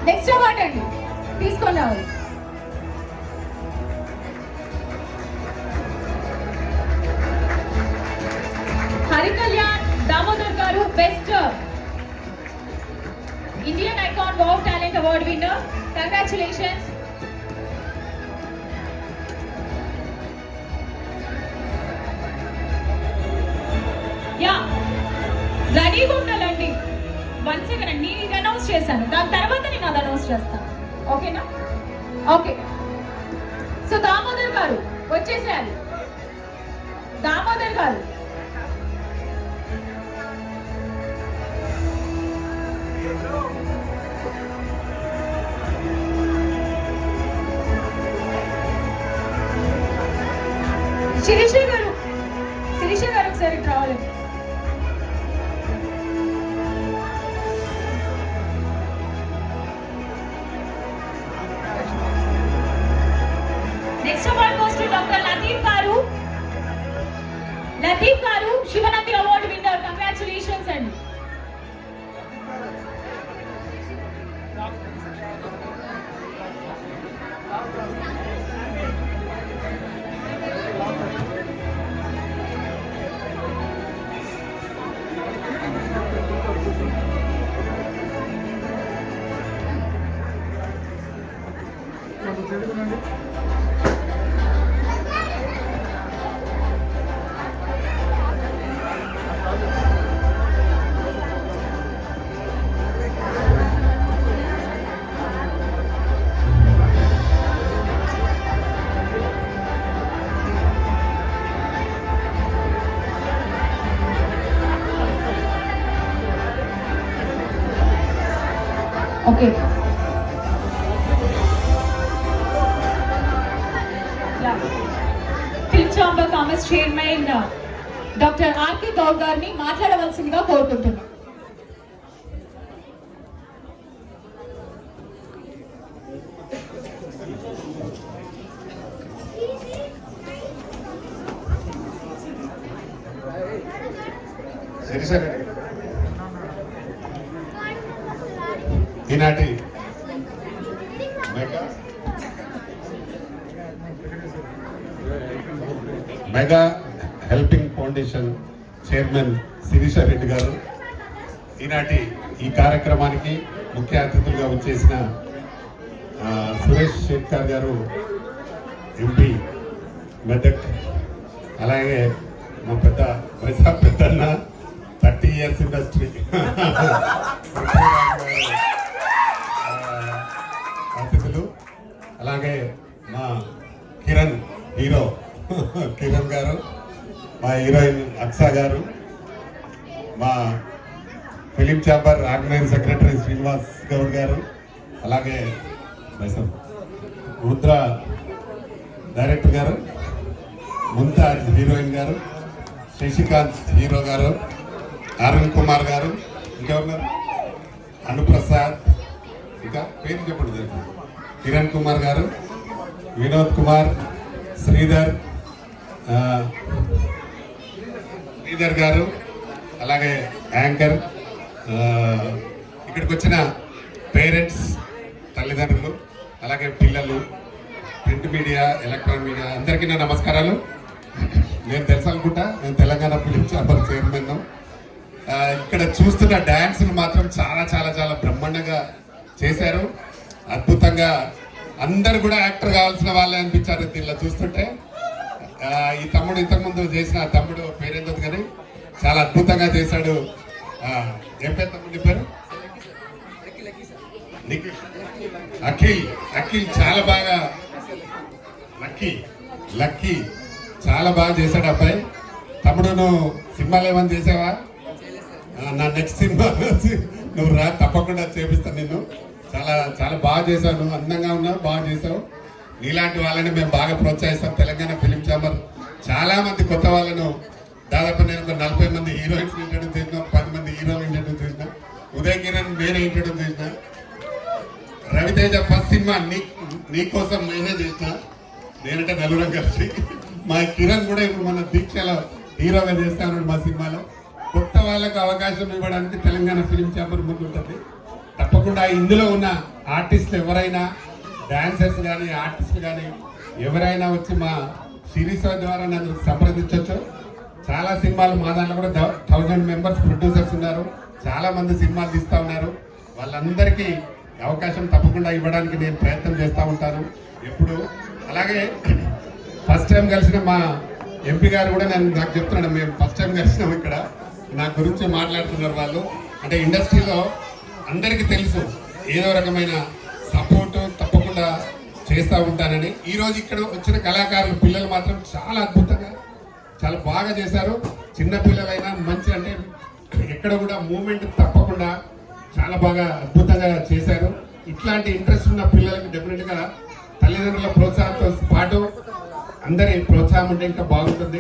Next award అండి తీసుకొని రావాలి. హరికళ్యాణ్ దామోదర్ గారు best Indian icon wow talent award winner. Congratulations. Yeah రెడీగా ఉండాలండి. 1 సెకండ్ నేను ఇది అనౌన్స్ చేశాను, దాని తర్వాత నేను అది అనౌన్స్ చేస్తాను. ఓకేనా? ఓకే. సో దామోదర్ గారు వచ్చేసేయాలి. దామోదర్ గారు శిరీష గారు ఒకసారి రావాలి. Next award goes to doctor Latif గారు శివనంది అవార్డు విన్నర్. కంగ్రాచులేషన్స్ అండి. Okay. Film chamber commerce chairman doctor RK Goud గారిని మాట్లాడవలసిందిగా కోరుకుంటున్నాం. ఈనాటి mega helping foundation chairman Sirisha Reddy గారు ఈనాటి ఈ కార్యక్రమానికి ముఖ్య అతిథులుగా వచ్చేసిన సురేష్ శెట్కర్ గారు ఎంపీ మెదక్, అలాగే మా పెద్దన్న 30 years ఇండస్ట్రీ అతిథులు, అలాగే మా కిరణ్ గారు, మా హీరోయిన్ అక్సా గారు, మా film chamber organising secretary Srinivas Goud గారు, అలాగే రుద్ర డైరెక్టర్ గారు, ముంతాజ్ హీరోయిన్ గారు, శశికాంత్ హీరో గారు, అరుణ్ కుమార్ గారు, ఇంకెవరున్నారు, అనుప్రసాద్, ఇంకా పేరు చెప్పండి, కిరణ్ కుమార్ గారు, వినోద్ కుమార్, శ్రీధర్ గారు, అలాగే యాంకర్, ఇక్కడికి వచ్చిన పేరెంట్స్, తల్లిదండ్రులు, అలాగే పిల్లలు, ప్రింట్ మీడియా, ఎలక్ట్రానిక్ మీడియా అందరికీ నా నమస్కారాలు. నేను తెలుసు అనుకుంటా, నేను తెలంగాణ ఫిలిం ఛాంబర్ చైర్మన్. ఇక్కడ చూస్తున్న డ్యాన్స్ను మాత్రం చాలా చాలా చాలా బ్రహ్మాండంగా చేశారు, అద్భుతంగా. అందరు కూడా యాక్టర్ కావాల్సిన వాళ్ళే అనిపించారు దీనిలో చూస్తుంటే. ఈ తమ్ముడు ఇంతకుముందు చేసిన తమ్ముడు పేరేందుకు కానీ చాలా అద్భుతంగా చేశాడు. ఏం పేరు తమ్ముడి పేరు? అఖిల్ చాలా బాగా, లక్కీ చాలా బాగా చేశాడు అబ్బాయి. తమ్ముడు నువ్వు సినిమాలు ఏమని చేసావా? నా నెక్స్ట్ సినిమా నువ్వు రా, తప్పకుండా చేపిస్తాను నిన్ను. చాలా చాలా బాగా చేశావు, నువ్వు అందంగా ఉన్నావు, బాగా చేసావు. నీలాంటి వాళ్ళని మేము బాగా ప్రోత్సహిస్తాం. తెలంగాణ ఫిలిం ఛాంబర్ చాలా మంది కొత్త వాళ్ళను, దాదాపు నేను ఒక 40 మంది హీరోయిన్స్ ఇంట్రడ్యూస్ చేసిన, 10 మంది హీరోలు ఇంట్రడ్యూస్ చేసిన, ఉదయ్ కిరణ్ నేనే ఇంట్రడ్యూస్ చేసిన, రవితేజ ఫస్ట్ సినిమా నీకోసం నేనే చేసిన, నేనంటే నలుగురం కలిసి. మా కిరణ్ కూడా ఇప్పుడు మన దీక్షలో హీరోగా చేస్తాను మా సినిమాలో. కొత్త వాళ్ళకు అవకాశం ఇవ్వడానికి తెలంగాణ ఫిలిం ఛాంబర్ ముందుంటుంది. తప్పకుండా ఇందులో ఉన్న ఆర్టిస్టులు ఎవరైనా డాన్సర్స్ కానీ ఆర్టిస్టులు కానీ ఎవరైనా వచ్చి మా సిరీస్ ద్వారా నన్ను సంప్రదించవచ్చు. చాలా సినిమాలు మా దాంట్లో కూడా 1000 మెంబర్స్ ప్రొడ్యూసర్స్ ఉన్నారు. చాలా మంది సినిమాలు తీస్తూ ఉన్నారు. వాళ్ళందరికీ అవకాశం తప్పకుండా ఇవ్వడానికి నేను ప్రయత్నం చేస్తూ ఉంటాను ఎప్పుడు. అలాగే ఫస్ట్ టైం కలిసిన మా ఎంపీ గారు కూడా నాకు చెప్తున్నాడు, మేము ఫస్ట్ టైం కలిసినాం ఇక్కడ, నా గురించి మాట్లాడుతున్నారు వాళ్ళు. అంటే ఇండస్ట్రీలో అందరికీ తెలుసు ఏదో రకమైన సపోర్టు తప్పకుండా చేస్తూ ఉంటానని. ఈరోజు ఇక్కడ వచ్చిన కళాకారులు పిల్లలు మాత్రం చాలా అద్భుతంగా చాలా బాగా చేశారు. చిన్న పిల్లలైనా మంచి అంటే ఎక్కడ కూడా మూమెంట్ తప్పకుండా చాలా బాగా అద్భుతంగా చేశారు. ఇట్లాంటి ఇంట్రెస్ట్ ఉన్న పిల్లలకి డెఫినెట్గా తల్లిదండ్రుల ప్రోత్సాహంతో పాటు అందరి ప్రోత్సాహం ఉంటే ఇంకా బాగుంటుంది.